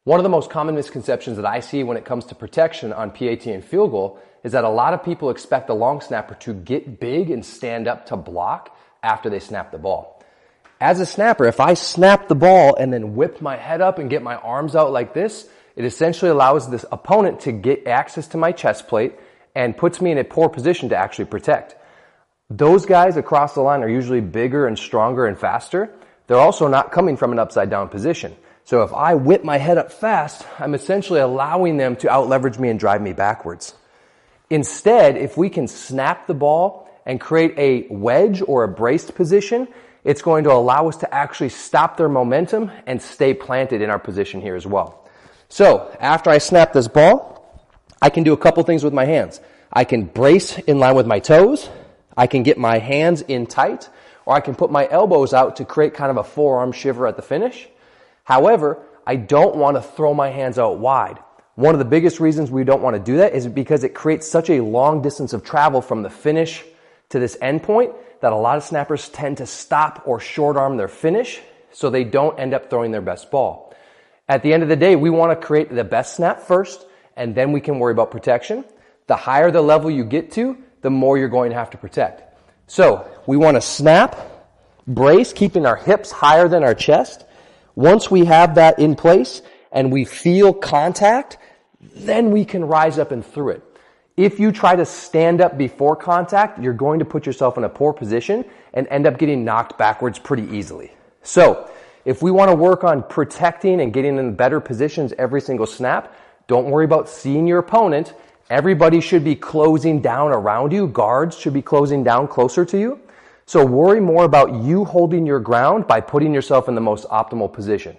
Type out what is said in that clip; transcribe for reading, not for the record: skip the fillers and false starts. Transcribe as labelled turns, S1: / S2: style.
S1: One of the most common misconceptions that I see when it comes to protection on PAT and field goal is that a lot of people expect the long snapper to get big and stand up to block after they snap the ball. As a snapper, if I snap the ball and then whip my head up and get my arms out like this, it essentially allows this opponent to get access to my chest plate and puts me in a poor position to actually protect. Those guys across the line are usually bigger and stronger and faster. They're also not coming from an upside down position. So if I whip my head up fast, I'm essentially allowing them to out-leverage me and drive me backwards. Instead, if we can snap the ball and create a wedge or a braced position, it's going to allow us to actually stop their momentum and stay planted in our position here as well. So after I snap this ball, I can do a couple things with my hands. I can brace in line with my toes. I can get my hands in tight, or I can put my elbows out to create kind of a forearm shiver at the finish. However, I don't want to throw my hands out wide. One of the biggest reasons we don't want to do that is because it creates such a long distance of travel from the finish to this end point that a lot of snappers tend to stop or short arm their finish so they don't end up throwing their best ball. At the end of the day, we want to create the best snap first, and then we can worry about protection. The higher the level you get to, the more you're going to have to protect. So we want to snap, brace, keeping our hips higher than our chest. Once we have that in place and we feel contact, then we can rise up and through it. If you try to stand up before contact, you're going to put yourself in a poor position and end up getting knocked backwards pretty easily. So if we want to work on protecting and getting in better positions every single snap, don't worry about seeing your opponent. Everybody should be closing down around you. Guards should be closing down closer to you. So worry more about you holding your ground by putting yourself in the most optimal position.